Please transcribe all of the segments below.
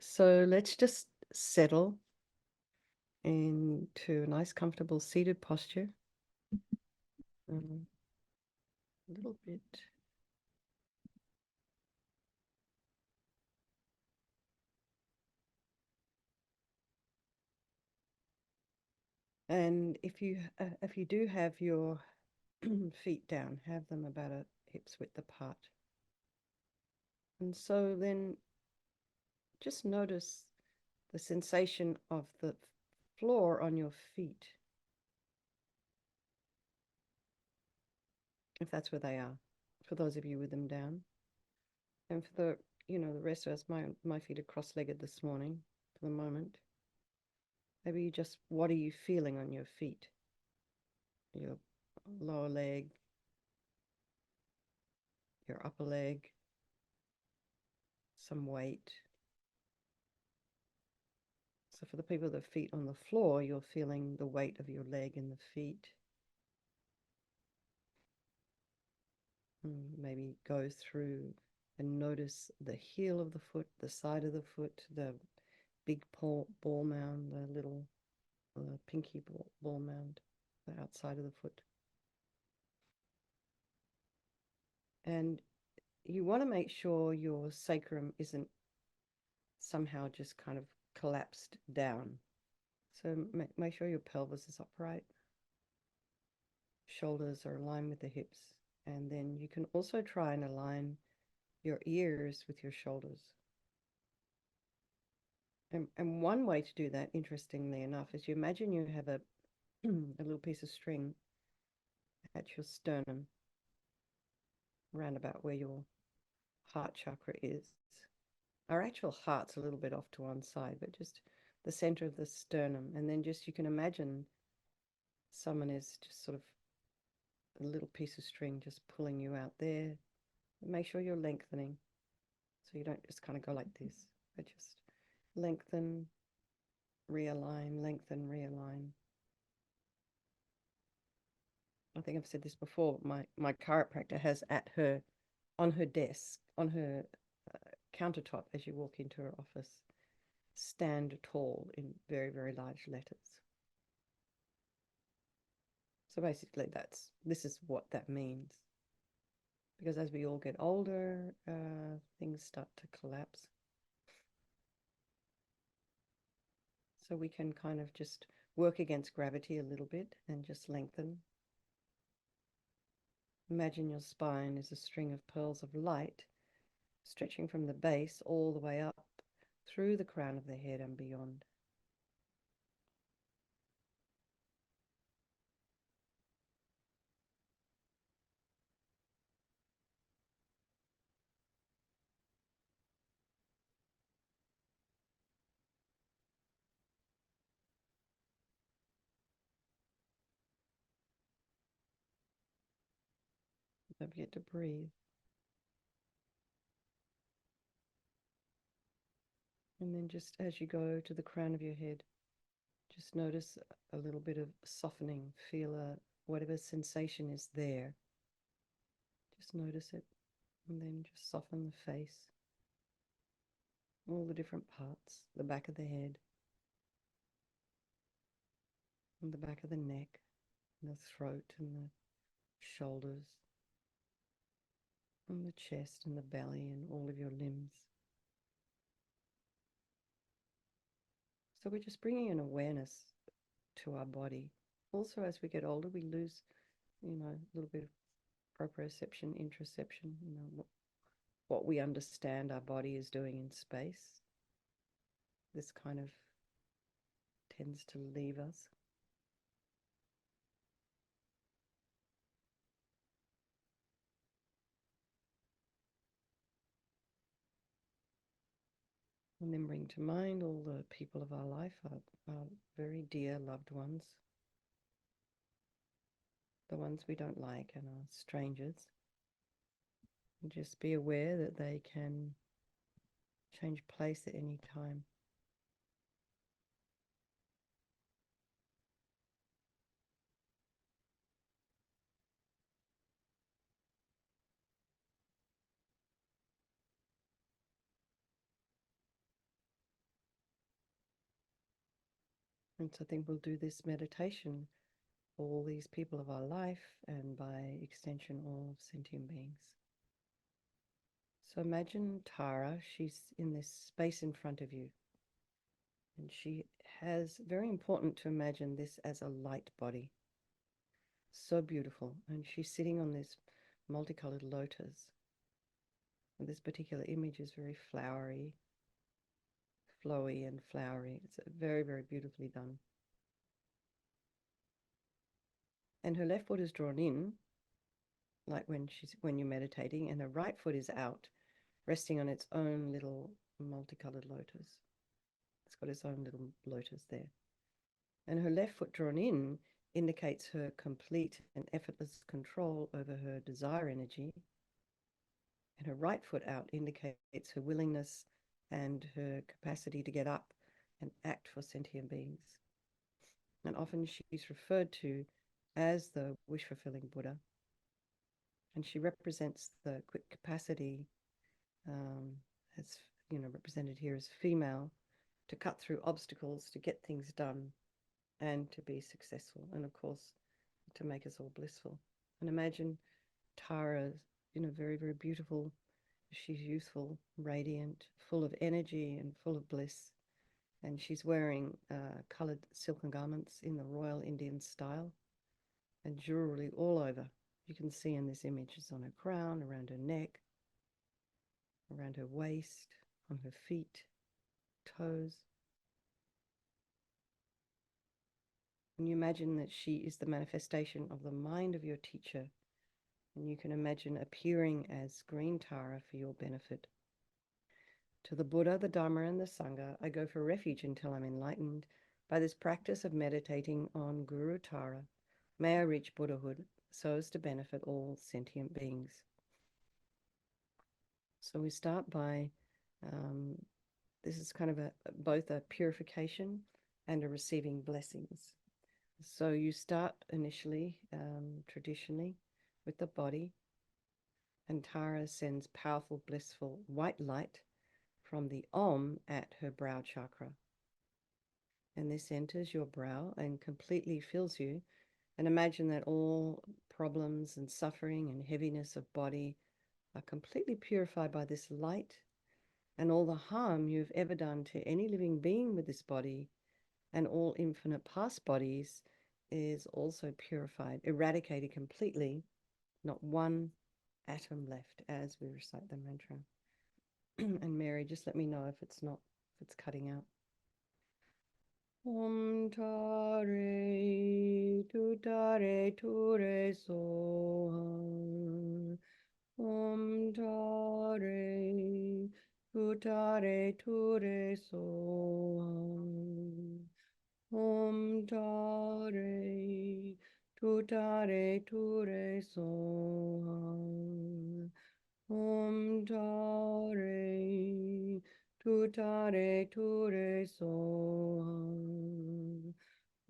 So let's just settle into a nice, comfortable seated posture. A little bit. And if you do have your feet down, have them about a hips width apart. And so then just notice the sensation of the floor on your feet, if that's where they are, for those of you with them down. And for the rest of us, my feet are cross-legged this morning for the moment. Maybe you just, what are you feeling on your feet? Your lower leg, your upper leg, some weight. So for the people with their feet on the floor, you're feeling the weight of your leg in the feet. Maybe go through and notice the heel of the foot, the side of the foot, the big ball mound, the little pinky ball mound, the outside of the foot. And you want to make sure your sacrum isn't somehow just kind of collapsed down. So make sure your pelvis is upright, shoulders are aligned with the hips, and then you can also try and align your ears with your shoulders. And one way to do that, interestingly enough, is you imagine you have a little piece of string at your sternum, around about where your heart chakra is. Our actual heart's a little bit off to one side, but just the center of the sternum. And then just you can imagine someone is just sort of a little piece of string just pulling you out there. Make sure you're lengthening, so you don't just kind of go like this, but just lengthen, realign, lengthen, realign. I think I've said this before. My chiropractor has on her desk, on her countertop as you walk into her office, stand tall in very, very large letters. So basically this is what that means. Because as we all get older, things start to collapse. So we can kind of just work against gravity a little bit and just lengthen. Imagine your spine is a string of pearls of light stretching from the base all the way up through the crown of the head and beyond. Don't forget to breathe. And then just as you go to the crown of your head, just notice a little bit of softening. Feel whatever sensation is there. Just notice it. And then just soften the face. All the different parts. The back of the head. And the back of the neck. And the throat and the shoulders. And the chest and the belly and all of your limbs. So we're just bringing an awareness to our body. Also, as we get older, we lose, a little bit of proprioception, interoception, what we understand our body is doing in space. This kind of tends to leave us. And then bring to mind all the people of our life, our very dear loved ones, the ones we don't like and are strangers. And just be aware that they can change place at any time. And so I think we'll do this meditation for all these people of our life and by extension, all sentient beings. So imagine Tara, she's in this space in front of you. And she has, very important to imagine this as a light body. So beautiful. And she's sitting on this multicolored lotus. And this particular image is very flowery, flowy and flowery. It's very, very beautifully done. And her left foot is drawn in, like when you're meditating, and her right foot is out, resting on its own little multicolored lotus. It's got its own little lotus there. And her left foot drawn in indicates her complete and effortless control over her desire energy. And her right foot out indicates her willingness and her capacity to get up and act for sentient beings. And often she's referred to as the wish-fulfilling Buddha. And she represents the quick capacity, as represented here as female, to cut through obstacles, to get things done, and to be successful, and of course, to make us all blissful. And imagine Tara, very, very beautiful. She's youthful, radiant, full of energy and full of bliss. And she's wearing colored silken garments in the Royal Indian style and jewelry all over. You can see in this image, it's on her crown, around her neck, around her waist, on her feet, toes. And you imagine that she is the manifestation of the mind of your teacher. And you can imagine appearing as green Tara for your benefit. To the Buddha, the Dharma, and the Sangha, I go for refuge until I'm enlightened. By this practice of meditating on Guru Tara, may I reach Buddhahood so as to benefit all sentient beings. So we start by, this is kind of both a purification and a receiving blessings. So you start initially, traditionally, with the body, and Tara sends powerful, blissful white light from the Om at her brow chakra. And this enters your brow and completely fills you. And imagine that all problems and suffering and heaviness of body are completely purified by this light, and all the harm you've ever done to any living being with this body and all infinite past bodies is also purified, eradicated completely, not one atom left as we recite the mantra. And Mary, just let me know if it's cutting out. Om tare tutare ture soham. Om tare tutare ture soham. Om tare tutare ture soham. Om tare tutare ture soham.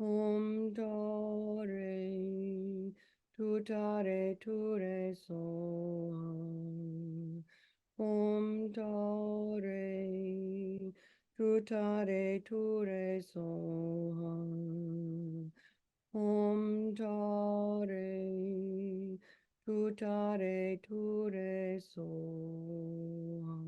Om tare tutare ture soham. Om tare tutare ture soham. Om tare tutare ture soham.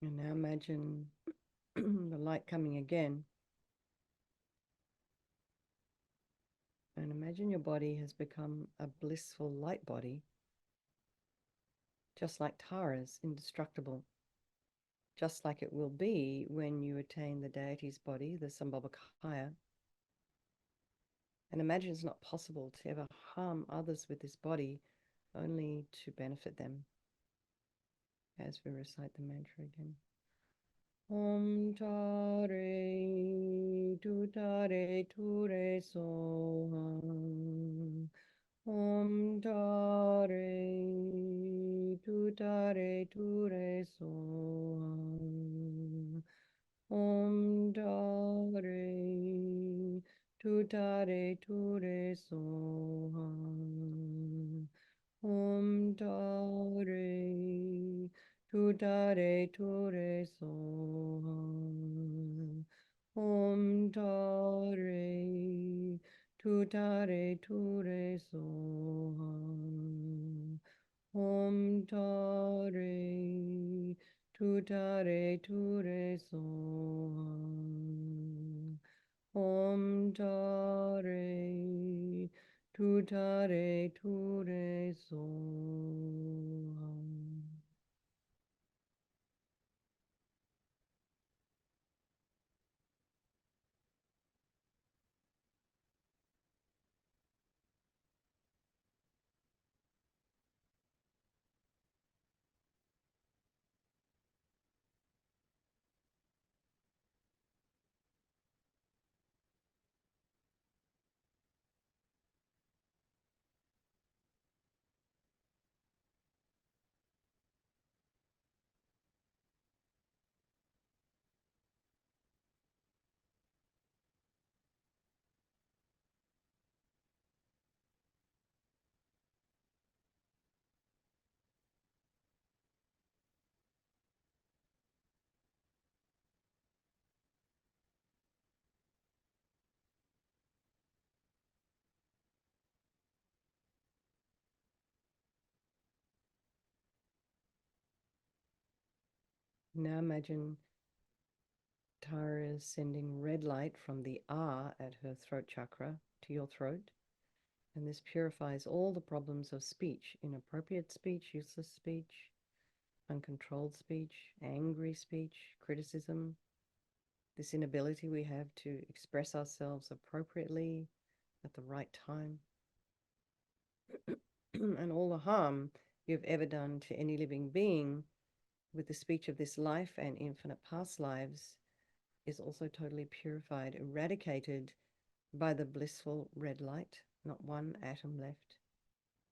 And now imagine the light coming again. And imagine your body has become a blissful light body, just like Tara's, indestructible, just like it will be when you attain the deity's body, the Sambhogakaya. And imagine it's not possible to ever harm others with this body, only to benefit them. As we recite the mantra again. Om Tare Tutare Ture Soham. Om Tare Tutare Ture Soham. Om Tare Tutare Ture Soham. Om Tare Tutare Ture Soham. Om Tare Tutare Ture Soham. Om Tare Tutare Ture Soham. Om Tare Tutare Ture Soham. Now imagine Tara is sending red light from the R at her throat chakra to your throat. And this purifies all the problems of speech, inappropriate speech, useless speech, uncontrolled speech, angry speech, criticism, this inability we have to express ourselves appropriately at the right time, and all the harm you've ever done to any living being with the speech of this life and infinite past lives is also totally purified, eradicated by the blissful red light, not one atom left.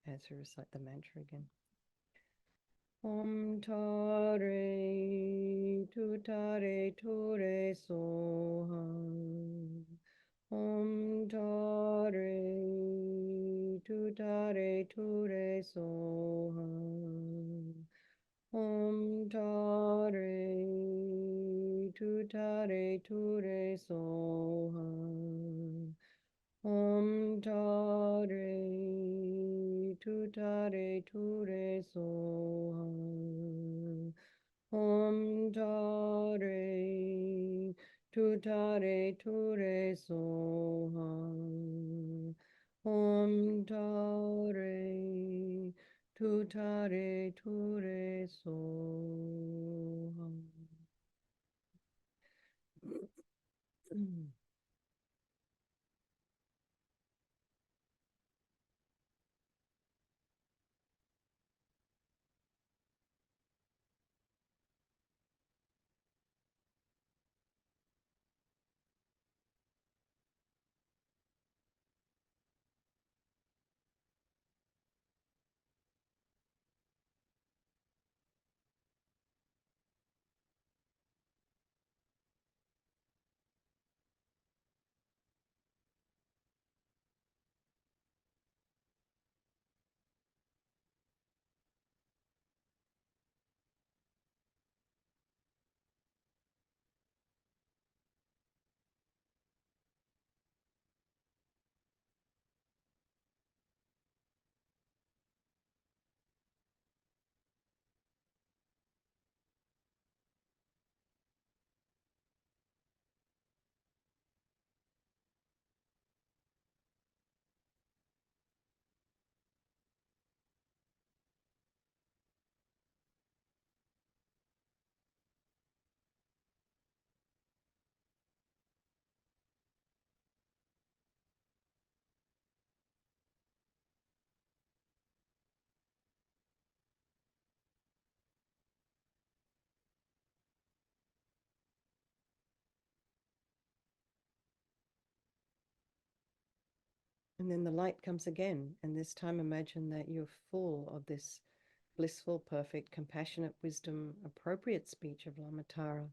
As we recite the mantra again. Om Tare Tutare Ture Soham. Om Tare Tutare Ture Soham. Om Tare Tutare Ture Soham. Om Tare Tutare Ture Soham. Om Tare Tutare Ture Soham. Om Tare Tutare Ture Soham. And then the light comes again. And this time, imagine that you're full of this blissful, perfect, compassionate wisdom, appropriate speech of Lamatara,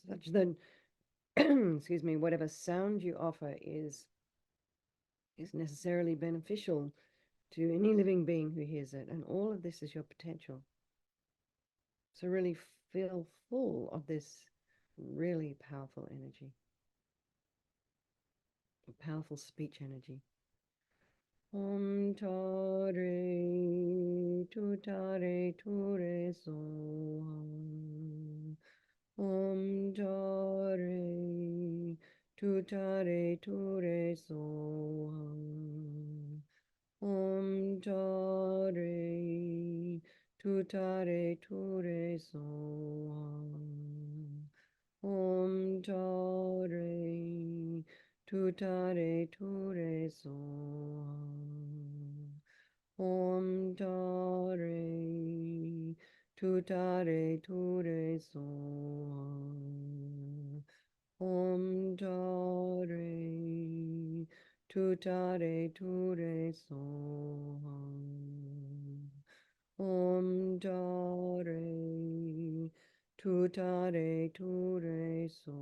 such that, excuse me, whatever sound you offer is necessarily beneficial to any living being who hears it. And all of this is your potential. So really feel full of this really powerful energy, a powerful speech energy. Om tare tu tare tu re so. Om tare tu tare tu re so. Om tare tu tare tu re so. Om tare tu tare tu re so. Om tare tu tare tu re so. Om tare tu tare tu re so. Om tare tu tare tu re so.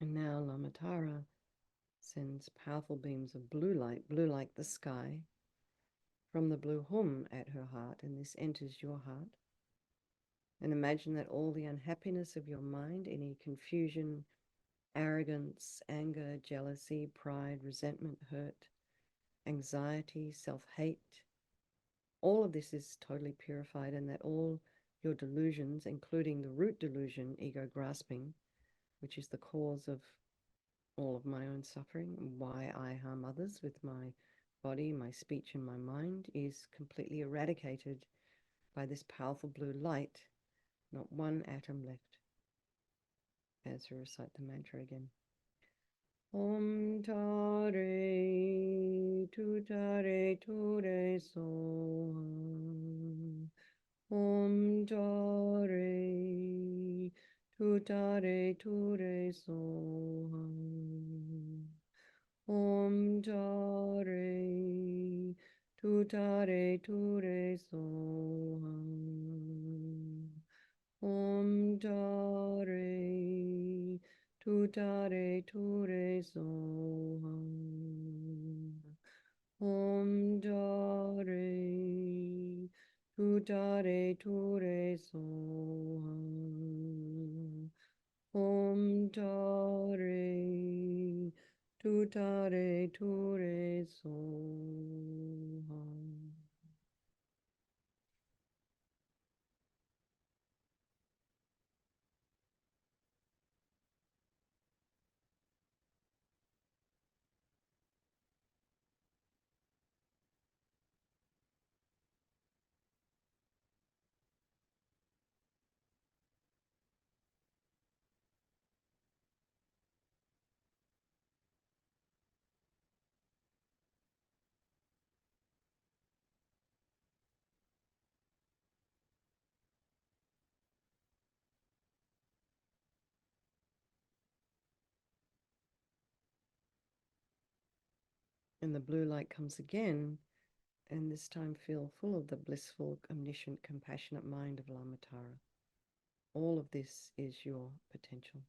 And now Lamatara sends powerful beams of blue like the sky, from the blue hum at her heart, and this enters your heart. And imagine that all the unhappiness of your mind, any confusion, arrogance, anger, jealousy, pride, resentment, hurt, anxiety, self-hate, all of this is totally purified, and that all your delusions, including the root delusion, ego grasping, which is the cause of all of my own suffering, why I harm others with my body, my speech, and my mind, is completely eradicated by this powerful blue light, not one atom left. As we recite the mantra again. Om tare tu tare tu re so. Om tare tu tare tu re so. Om tare tu tare tu re so. Om tare tu tare tu re so. Om tare tu tare tu re so. Om tare tu tare tu re so. And the blue light comes again, and this time feel full of the blissful, omniscient, compassionate mind of Lamatara. All of this is your potential.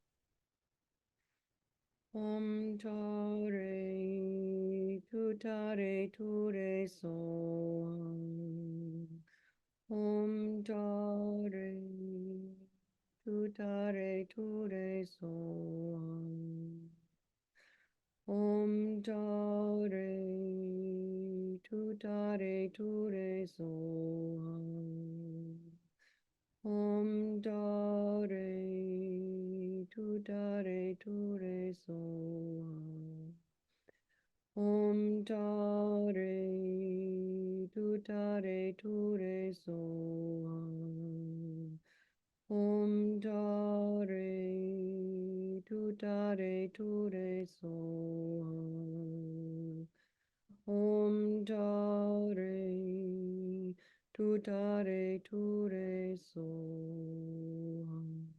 Om Tare Tutare Ture Som. Om Tare Tutare Ture Som. Om Tare Tutare Ture Som. Om Tare Tutare Ture Som. Om Tare Tutare Ture Som. Om Tare Tutare Ture Som. Om Tare Tutare Ture Som.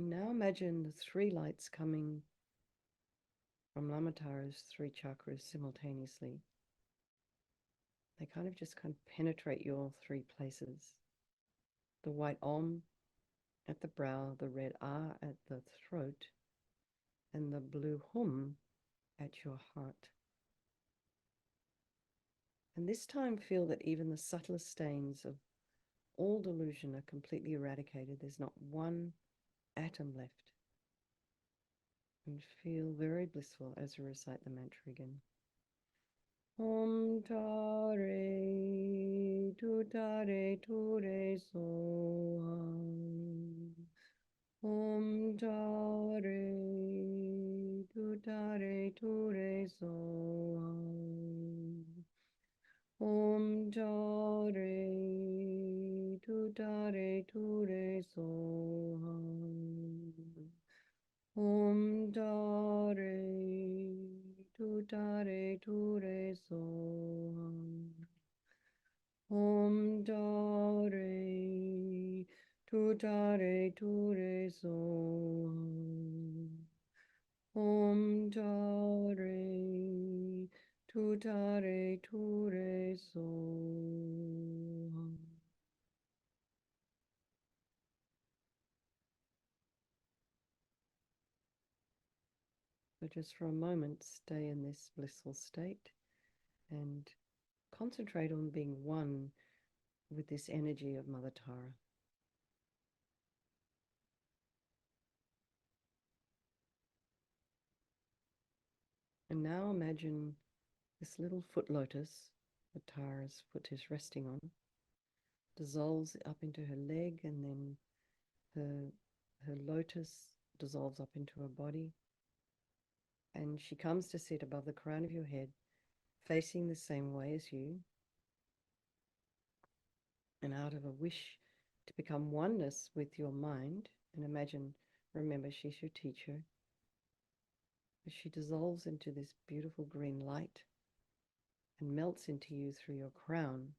Now imagine the three lights coming from Lamatara's three chakras simultaneously. They kind of penetrate your three places. The white Om at the brow, the red Ah at the throat, and the blue Hum at your heart. And this time feel that even the subtlest stains of all delusion are completely eradicated. There's not one atom left. And feel very blissful as we recite the mantra again. Om Tare Tutare Ture Soham. Om Tare Tutare Ture Soham. Om Tare Tutare Ture Soham. Om Tare Tutare Ture Soham. Om Tare Tutare Ture Soham. Om Tare Tutare Ture Soham. So just for a moment, stay in this blissful state and concentrate on being one with this energy of Mother Tara. And now imagine this little foot lotus that Tara's foot is resting on dissolves up into her leg, and then her lotus dissolves up into her body. And she comes to sit above the crown of your head, facing the same way as you. And out of a wish to become oneness with your mind, and imagine, remember, she's your teacher, as she dissolves into this beautiful green light and melts into you through your crown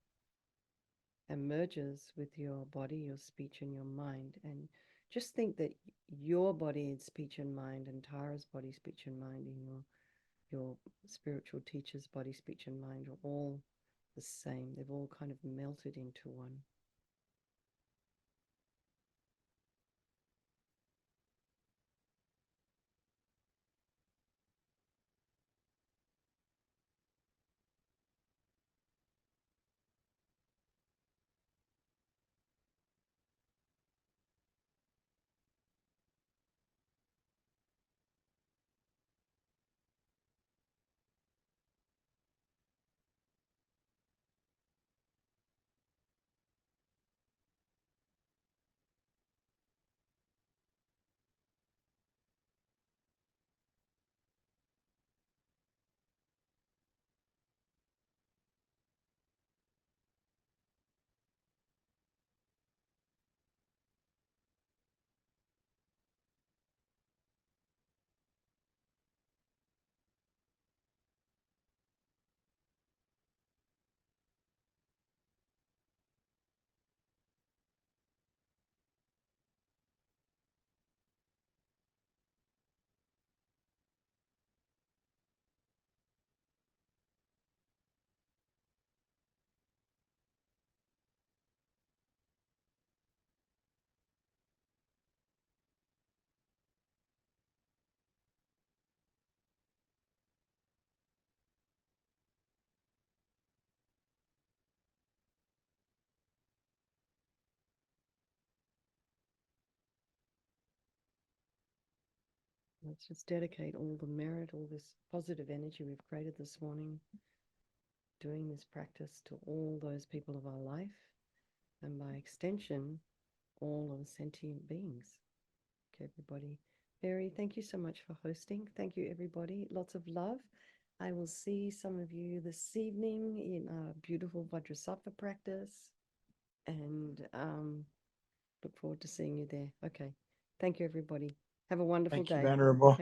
and merges with your body, your speech, and your mind. And just think that your body, speech, and mind, and Tara's body, speech, and mind, and your spiritual teacher's body, speech, and mind are all the same. They've all kind of melted into one. Let's just dedicate all the merit, all this positive energy we've created this morning, doing this practice to all those people of our life, and by extension, all of the sentient beings. Okay, everybody. Mary, thank you so much for hosting. Thank you, everybody. Lots of love. I will see some of you this evening in our beautiful Vajrasattva practice, and look forward to seeing you there. Okay. Thank you, everybody. Have a wonderful Thank you, day. Venerable. Okay.